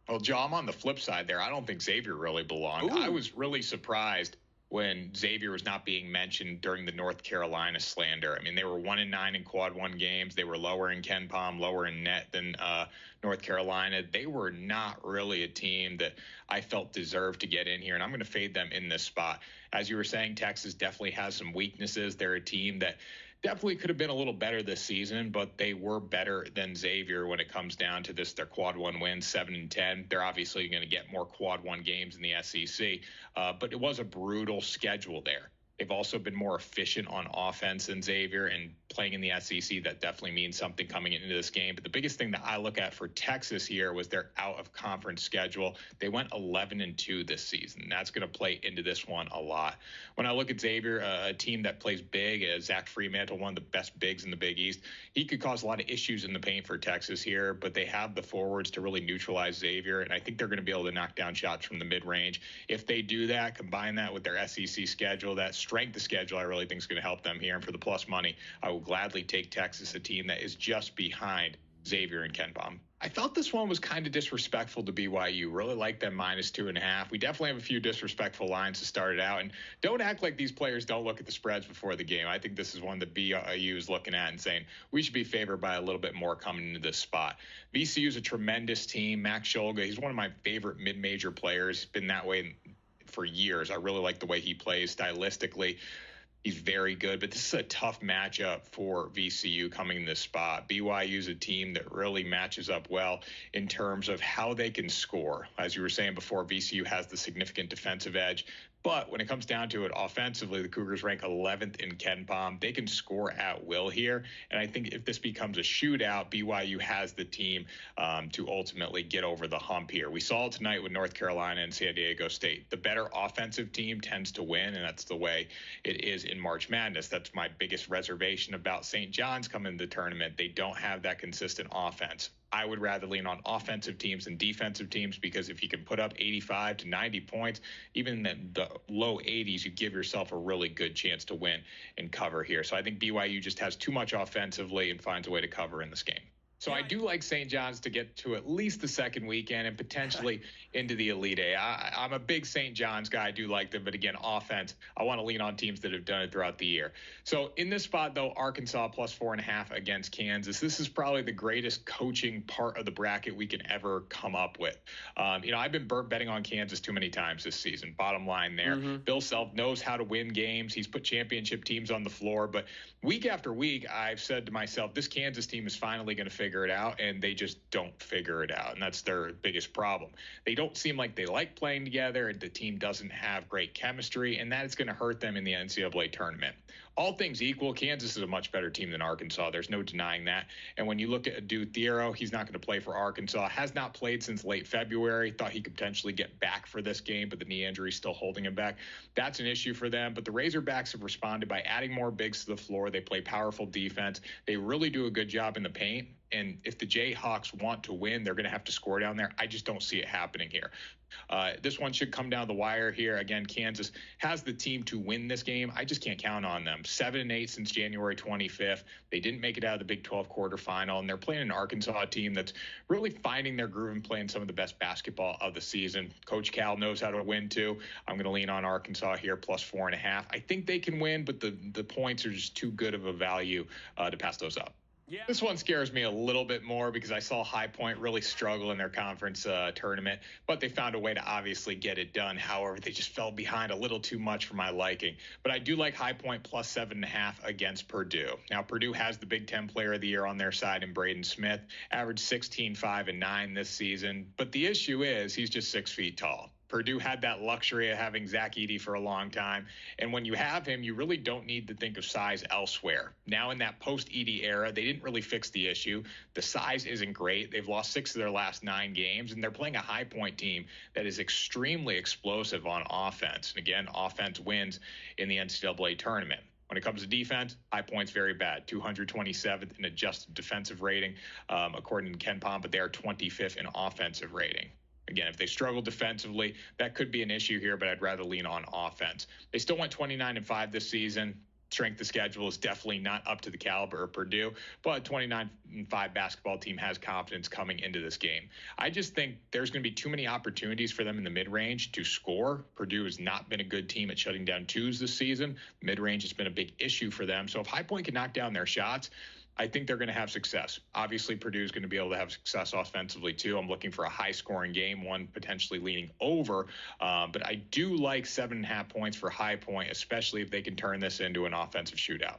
Well, Joe, I'm on the flip side there. I don't think Xavier really belonged. I Ooh. was really surprised when Xavier was not being mentioned during the North Carolina slander. I mean, they were 1-9 in quad one games. They were lower in Ken Palm, lower in net than North Carolina. They were not really a team that I felt deserved to get in here, and I'm going to fade them in this spot. As you were saying, Texas definitely has some weaknesses. They're a team that definitely could have been a little better this season, but they were better than Xavier when it comes down to this. Their quad one wins, 7-10. They're obviously going to get more quad one games in the SEC, but it was a brutal schedule there. They've also been more efficient on offense than Xavier, and playing in the SEC, that definitely means something coming into this game. But the biggest thing that I look at for Texas here was their out-of-conference schedule. They went 11-2 this season. That's going to play into this one a lot. When I look at Xavier, a team that plays big, Zach Fremantle, one of the best bigs in the Big East, he could cause a lot of issues in the paint for Texas here, but they have the forwards to really neutralize Xavier, and I think they're going to be able to knock down shots from the mid-range. If they do that, combine that with their SEC schedule, that strength of schedule I really think is going to help them here. And for the plus money, I will gladly take Texas, a team that is just behind Xavier and Ken Palm. I thought this one was kind of disrespectful to BYU. Really like them -2.5. We definitely have a few disrespectful lines to start it out. And don't act like these players don't look at the spreads before the game. I think this is one that BYU is looking at and saying we should be favored by a little bit more coming into this spot. VCU is a tremendous team. Max Scholga, he's one of my favorite mid-major players. Been that way for years. I really like the way he plays stylistically. He's very good, but this is a tough matchup for VCU coming in this spot. BYU is a team that really matches up well in terms of how they can score. As you were saying before, VCU has the significant defensive edge. But when it comes down to it, offensively, the Cougars rank 11th in Ken Palm. They can score at will here. And I think if this becomes a shootout, BYU has the team to ultimately get over the hump here. We saw it tonight with North Carolina and San Diego State. The better offensive team tends to win, and that's the way it is in March Madness. That's my biggest reservation about St. John's coming to the tournament. They don't have that consistent offense. I would rather lean on offensive teams than defensive teams, because if you can put up 85 to 90 points, even in the low 80s, you give yourself a really good chance to win and cover here. So I think BYU just has too much offensively and finds a way to cover in this game. So I do like St. John's to get to at least the second weekend and potentially into the Elite Eight. I'm a big St. John's guy. I do like them. But again, offense, I want to lean on teams that have done it throughout the year. So in this spot, though, Arkansas +4.5 against Kansas. This is probably the greatest coaching part of the bracket we can ever come up with. I've been betting on Kansas too many times this season. Bottom line there. Bill Self knows how to win games. He's put championship teams on the floor. But week after week, I've said to myself, this Kansas team is finally going to figure it out, and they just don't figure it out, and that's their biggest problem. They don't seem like they like playing together, and the team doesn't have great chemistry, and that is going to hurt them in the NCAA tournament. All things equal, Kansas is a much better team than Arkansas. There's no denying that. And when you look at Adu Thiero, he's not going to play for Arkansas. Has not played since late February. Thought he could potentially get back for this game, but the knee injury is still holding him back. That's an issue for them. But the Razorbacks have responded by adding more bigs to the floor. They play powerful defense. They really do a good job in the paint. And if the Jayhawks want to win, they're going to have to score down there. I just don't see it happening here. This one should come down the wire here. Again, Kansas has the team to win this game. I just can't count on them. 7-8 since January 25th. They didn't make it out of the Big 12 quarterfinal, and they're playing an Arkansas team that's really finding their groove and playing some of the best basketball of the season. Coach Cal knows how to win too. I'm going to lean on Arkansas here +4.5. I think they can win, but the points are just too good of a value to pass those up. Yeah. This one scares me a little bit more because I saw High Point really struggle in their conference tournament, but they found a way to obviously get it done. However, they just fell behind a little too much for my liking. But I do like High Point +7.5 against Purdue. Now, Purdue has the Big Ten Player of the Year on their side in Braden Smith, averaged 16, 5, and 9 this season. But the issue is he's just 6 feet tall. Purdue had that luxury of having Zach Edey for a long time. And when you have him, you really don't need to think of size elsewhere. Now in that post-Edey era, they didn't really fix the issue. The size isn't great. They've lost 6 of their last 9 games, and they're playing a High Point team that is extremely explosive on offense. And again, offense wins in the NCAA tournament. When it comes to defense, High Point's very bad, 227th in adjusted defensive rating, according to Ken Palm, but they are 25th in offensive rating. Again, if they struggle defensively, that could be an issue here, but I'd rather lean on offense. They still went 29-5 this season. strength of schedule is definitely not up to the caliber of Purdue, but 29-5 basketball team has confidence coming into this game. I just think there's going to be too many opportunities for them in the mid-range to score. Purdue has not been a good team at shutting down twos this season. Mid-range has been a big issue for them. So if High Point can knock down their shots, I think they're going to have success. Obviously, Purdue is going to be able to have success offensively, too. I'm looking for a high-scoring game, one potentially leaning over. But I do like 7.5 points for High Point, especially if they can turn this into an offensive shootout.